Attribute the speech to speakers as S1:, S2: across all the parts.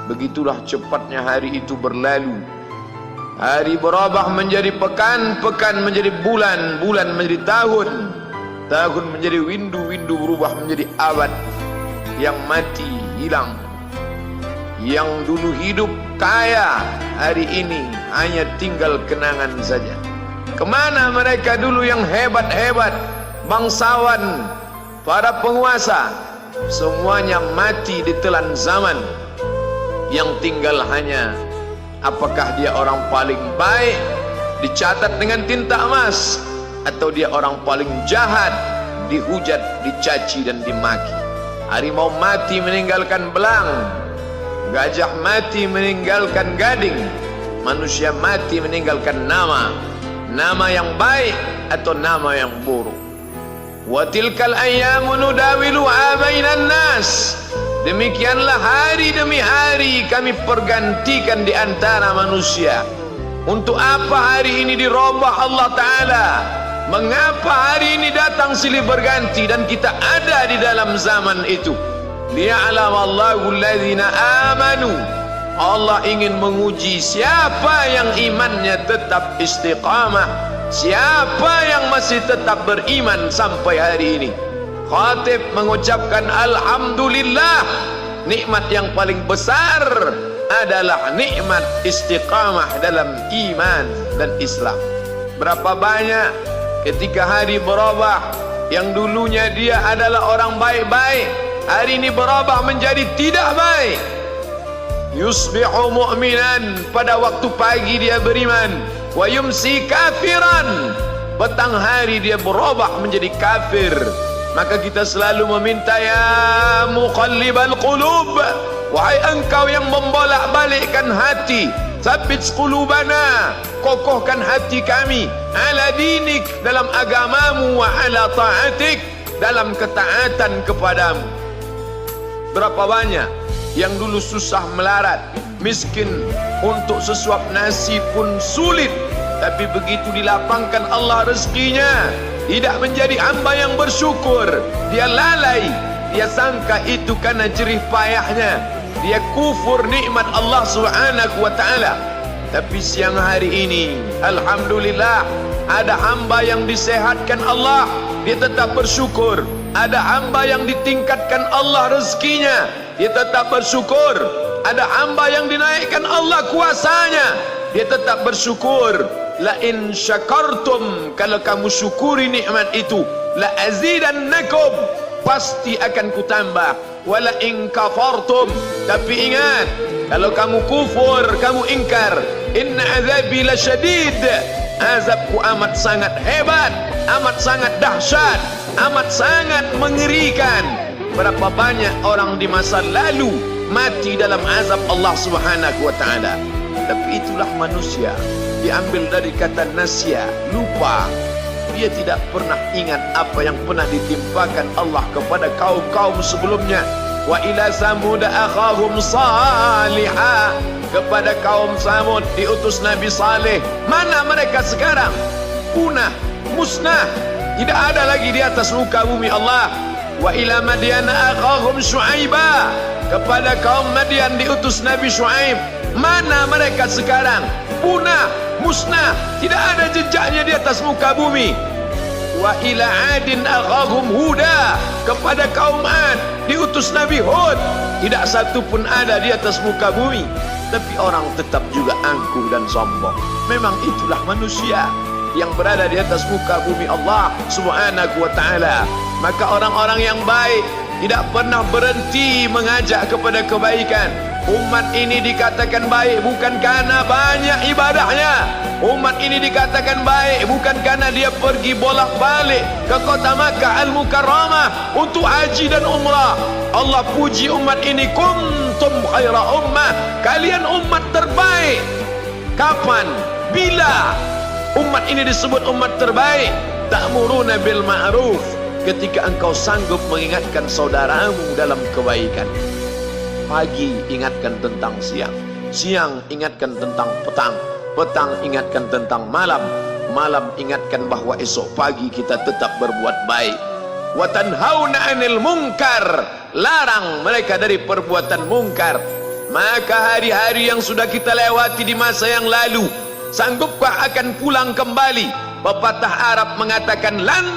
S1: Begitulah cepatnya hari itu berlalu. Hari berubah menjadi pekan, pekan menjadi bulan, bulan menjadi tahun, tahun menjadi windu, windu berubah menjadi abad. Yang mati hilang, yang dulu hidup kaya, hari ini hanya tinggal kenangan saja. Kemana mereka dulu yang hebat-hebat, bangsawan, para penguasa? Semuanya mati ditelan zaman. Yang tinggal hanya apakah dia orang paling baik, dicatat dengan tinta emas, atau dia orang paling jahat, dihujat, dicaci dan dimaki. Harimau mati meninggalkan belang, gajah mati meninggalkan gading, manusia mati meninggalkan nama, nama yang baik atau nama yang buruk. Wa tilkal ayyamu nudawiluha bainan nas. Demikianlah hari demi hari kami pergantikan di antara manusia. Untuk apa hari ini dirubah Allah Ta'ala? Mengapa hari ini datang silih berganti dan kita ada di dalam zaman itu? Liya'lamallahu alladhina amanu. Allah ingin menguji siapa yang imannya tetap istiqamah, siapa yang masih tetap beriman sampai hari ini. Khatib mengucapkan alhamdulillah, nikmat yang paling besar adalah nikmat istiqamah dalam iman dan Islam. Berapa banyak ketika hari berubah, yang dulunya dia adalah orang baik-baik, hari ini berubah menjadi tidak baik. Yusbihu mu'minan, pada waktu pagi dia beriman, wa yumsi kafiran, petang hari dia berubah menjadi kafir. Maka kita selalu meminta, ya muqallibal qulub, wahai engkau yang membolak-balikkan hati, tsabbit qulubana, kokohkan hati kami, ala dinik, dalam agamamu, wa ala ta'atik, dalam ketaatan kepadamu. Berapa banyak yang dulu susah melarat, miskin, untuk sesuap nasi pun sulit, tapi begitu dilapangkan Allah rezekinya, tidak menjadi hamba yang bersyukur. Dia lalai, dia sangka itu karena jerih payahnya, dia kufur nikmat Allah Subhanahu wa ta'ala. Tapi siang hari ini, alhamdulillah, ada hamba yang disehatkan Allah, dia tetap bersyukur. Ada hamba yang ditingkatkan Allah rezekinya, dia tetap bersyukur. Ada hamba yang dinaikkan Allah kuasanya, dia tetap bersyukur. La in syakartum, kalau kamu syukuri nikmat itu, la azidannakum, pasti akan kutambah. Wala in kafartum, tapi ingat, kalau kamu kufur, kamu ingkar, inna azabi lasyadid, azabku amat sangat hebat, amat sangat dahsyat, amat sangat mengerikan. Berapa banyak orang di masa lalu mati dalam azab Allah Subhanahu wa ta'ala. Tapi itulah manusia, diambil dari kata nasya, lupa. Dia tidak pernah ingat apa yang pernah ditimpakan Allah kepada kaum-kaum sebelumnya. Wa ila samud akhahum salihah, kepada kaum Samud diutus Nabi Saleh. Mana mereka sekarang? Punah, musnah, tidak ada lagi di atas muka bumi Allah. Wa ila Madyan akhahum Syuaiba, kepada kaum Madian diutus Nabi Syuaib. Mana mereka sekarang? Punah, musnah, tidak ada jejaknya di atas muka bumi. Wa ila Adin akhahum Huda, kepada kaum Ad diutus Nabi Hud. Tidak satu pun ada di atas muka bumi. Tapi orang tetap juga angkuh dan sombong. Memang itulah manusia yang berada di atas muka bumi Allah Subhanahu wa ta'ala. Maka orang-orang yang baik tidak pernah berhenti mengajak kepada kebaikan. Umat ini dikatakan baik bukan karena banyak ibadahnya. Umat ini dikatakan baik bukan karena dia pergi bolak-balik ke kota Makkah Al-Mukarramah untuk haji dan umrah. Allah puji umat ini, kuntum khaira ummah, kalian umat terbaik. Kapan? Bila umat ini disebut umat terbaik? Ta'muruna bil ma'ruf, ketika engkau sanggup mengingatkan saudaramu dalam kebaikan. Pagi ingatkan tentang siang, siang ingatkan tentang petang, petang ingatkan tentang malam, malam ingatkan bahwa esok pagi kita tetap berbuat baik. Wa tanhauna 'anil munkar, larang mereka dari perbuatan mungkar. Maka hari-hari yang sudah kita lewati di masa yang lalu, sanggupkah akan pulang kembali? Pepatah Arab mengatakan lan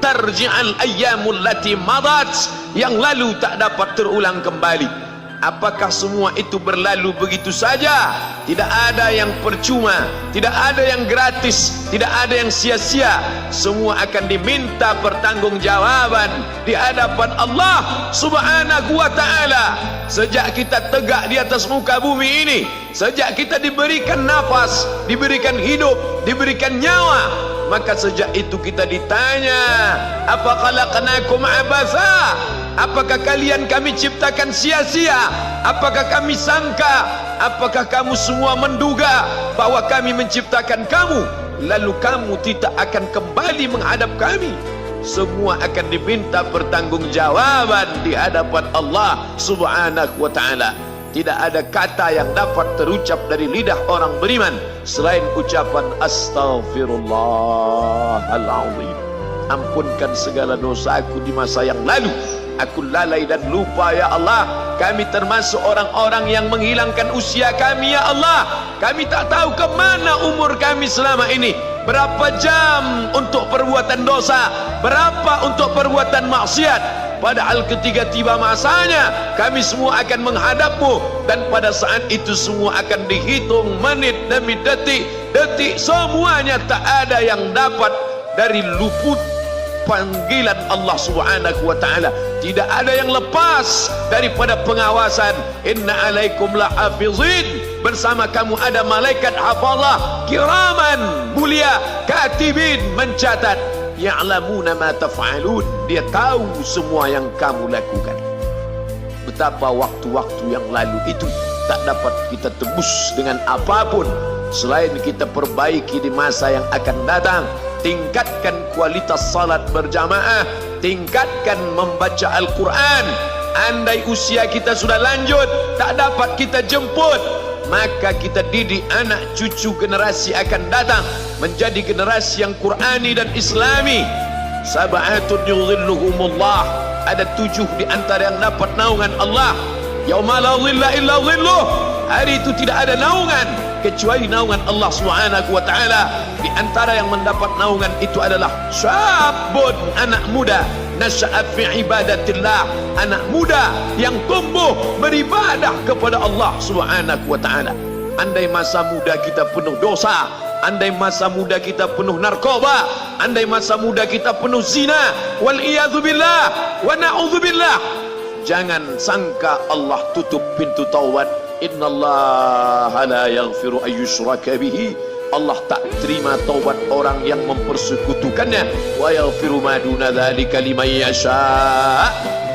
S1: tarji'al ayyamul lati madat, yang lalu tak dapat terulang kembali. Apakah semua itu berlalu begitu saja? Tidak ada yang percuma, tidak ada yang gratis, tidak ada yang sia-sia. Semua akan diminta pertanggungjawaban di hadapan Allah Subhanahu wa ta'ala. Sejak kita tegak di atas muka bumi ini, sejak kita diberikan nafas, diberikan hidup, diberikan nyawa, maka sejak itu kita ditanya, apa khalaqnakum abatha? Apakah kalian kami ciptakan sia-sia? Apakah kami sangka? Apakah kamu semua menduga bahwa kami menciptakan kamu lalu kamu tidak akan kembali menghadap kami? Semua akan diminta pertanggungjawaban di hadapan Allah Subhanahu wa ta'ala. Tidak ada kata yang dapat terucap dari lidah orang beriman selain ucapan astaghfirullahaladzim. Ampunkan segala dosaku di masa yang lalu. Aku lalai dan lupa ya Allah. Kami termasuk orang-orang yang menghilangkan usia kami ya Allah. Kami tak tahu ke mana umur kami selama ini. Berapa jam untuk perbuatan dosa, berapa untuk perbuatan maksiat. Padahal ketika tiba masanya, kami semua akan menghadapmu, dan pada saat itu semua akan dihitung menit demi detik. Detik semuanya tak ada yang dapat dari luput panggilan Allah Subhanahu wa ta'ala. Tidak ada yang lepas daripada pengawasan. Inna alaikum lahafizin, bersama kamu ada malaikat hafazah kiraman mulia katibin, mencatat. Ya'lamuna ma taf'alun, dia tahu semua yang kamu lakukan. Betapa waktu-waktu yang lalu itu tak dapat kita tebus dengan apapun selain kita perbaiki di masa yang akan datang. Tingkatkan kualitas salat berjamaah, tingkatkan membaca Al-Quran. Andai usia kita sudah lanjut, tak dapat kita jemput, maka kita didik anak cucu generasi akan datang menjadi generasi yang Qurani dan Islami. Sab'atun yudhilluhumullah, ada 7 di antara yang dapat naungan Allah. Yauma la dhilla illa dhilluh, hari itu tidak ada naungan kecuali naungan Allah Subhanahu wa ta'ala. Di antara yang mendapat naungan itu adalah syabun, anak muda, nasya'at fi ibadatillah, anak muda yang tumbuh beribadah kepada Allah Subhanahu wa ta'ala. Andai masa muda kita penuh dosa, andai masa muda kita penuh narkoba, andai masa muda kita penuh zina, wal iyadzubillah wa na'udzubillah, jangan sangka Allah tutup pintu taubat. Innallaha la yaghfiru ayyushraka bihi, Allah tak terima taubat orang yang mempersekutukannya. Wa yaghfiru ma duna dzalika liman yasha,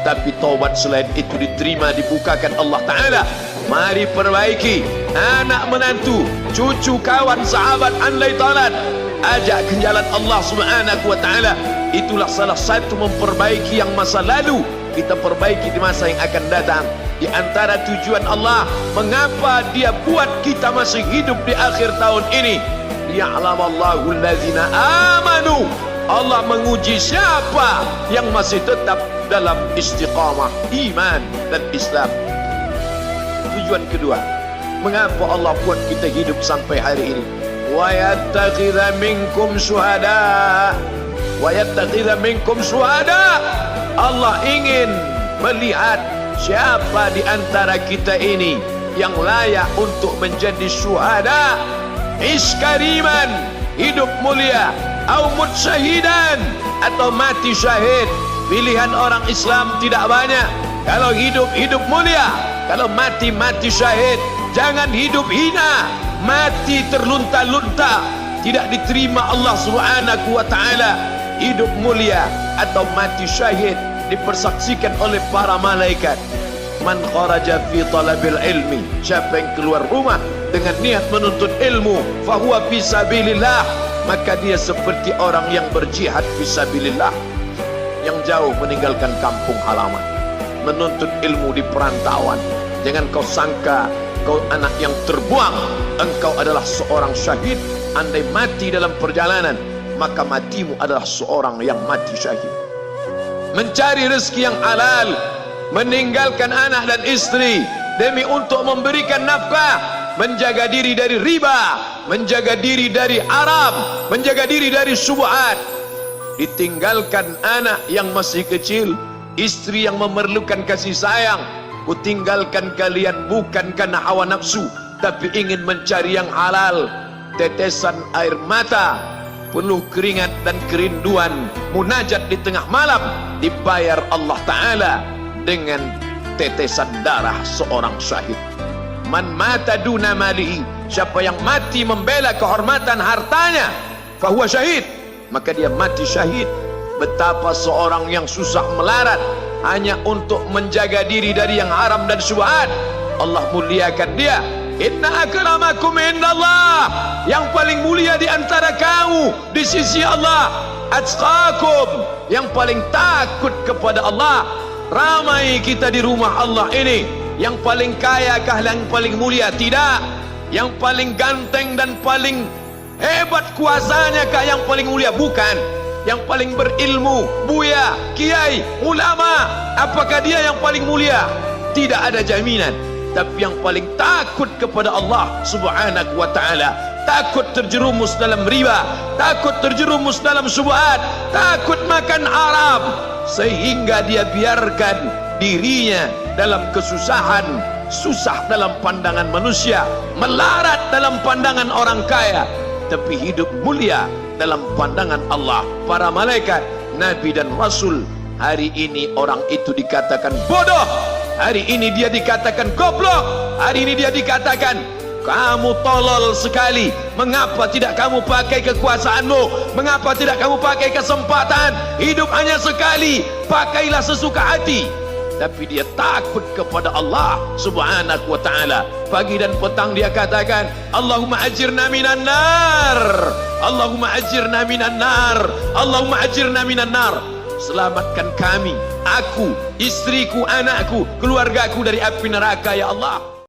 S1: tapi taubat selain itu diterima, dibukakan Allah Ta'ala. Mari perbaiki anak menantu, cucu, kawan, sahabat, andai talat, ajak ke jalan Allah Subhanahu wa ta'ala. Itulah salah satu memperbaiki yang masa lalu, kita perbaiki di masa yang akan datang. Di antara tujuan Allah mengapa dia buat kita masih hidup di akhir tahun ini, liya'lamallahu allazina amanu, Allah menguji siapa yang masih tetap dalam istiqamah iman dan Islam. Tujuan kedua, mengapa Allah buat kita hidup sampai hari ini? Wa yattakhidha minkum syuhada, wa yattakhidha minkum syuhada, Allah ingin melihat siapa di antara kita ini yang layak untuk menjadi syuhada. Iskariman, hidup mulia, au mutsyahidan, atau mati syahid. Pilihan orang Islam tidak banyak. Kalau hidup, hidup mulia. Kalau mati, mati syahid. Jangan hidup hina, mati terlunta-lunta, tidak diterima Allah Subhanahu wa ta'ala. Hidup mulia atau mati syahid dipersaksikan oleh para malaikat. Man kharaja fi talabil ilmi, siapa yang keluar rumah dengan niat menuntut ilmu, fahuwa fi sabilillah, maka dia seperti orang yang berjihad fi sabilillah, yang jauh meninggalkan kampung halaman, menuntut ilmu di perantauan. Jangan kau sangka kau anak yang terbuang, engkau adalah seorang syahid. Andai mati dalam perjalanan, maka matimu adalah seorang yang mati syahid. Mencari rezeki yang halal, meninggalkan anak dan istri, demi untuk memberikan nafkah, menjaga diri dari riba, menjaga diri dari haram, menjaga diri dari syubhat. Ditinggalkan anak yang masih kecil, istri yang memerlukan kasih sayang. Kutinggalkan kalian bukan karena hawa nafsu, tapi ingin mencari yang halal. Tetesan air mata, penuh keringat dan kerinduan, munajat di tengah malam, dibayar Allah Ta'ala dengan tetesan darah seorang syahid. Man mata duna malihi, siapa yang mati membela kehormatan hartanya, fahuwa syahid, maka dia mati syahid. Betapa seorang yang susah melarat hanya untuk menjaga diri dari yang haram dan syubhat, Allah muliakan dia. Inna akramakum indallah, yang paling mulia di antara kamu di sisi Allah, atqakum, yang paling takut kepada Allah. Ramai kita di rumah Allah ini, yang paling kaya kah yang paling mulia? Tidak. Yang paling ganteng dan paling hebat kuasanya kah yang paling mulia? Bukan. Yang paling berilmu, buya, kiai, ulama, apakah dia yang paling mulia? Tidak ada jaminan. Tapi yang paling takut kepada Allah Subhanahu wa ta'ala, takut terjerumus dalam riba, takut terjerumus dalam syubhat, takut makan haram, sehingga dia biarkan dirinya dalam kesusahan, susah dalam pandangan manusia, melarat dalam pandangan orang kaya, tapi hidup mulia dalam pandangan Allah, para malaikat, nabi dan rasul. Hari ini orang itu dikatakan bodoh, hari ini dia dikatakan goblok, hari ini dia dikatakan kamu tolol sekali. Mengapa tidak kamu pakai kekuasaanmu? Mengapa tidak kamu pakai kesempatan? Hidup hanya sekali, pakailah sesuka hati. Tapi dia takut kepada Allah Subhanahu wa ta'ala. Pagi dan petang dia katakan, Allahumma ajirna minan nar, Allahumma ajirna minan nar, Allahumma ajirna minan nar. Selamatkan kami, aku, istriku, anakku, keluargaku dari api neraka ya Allah.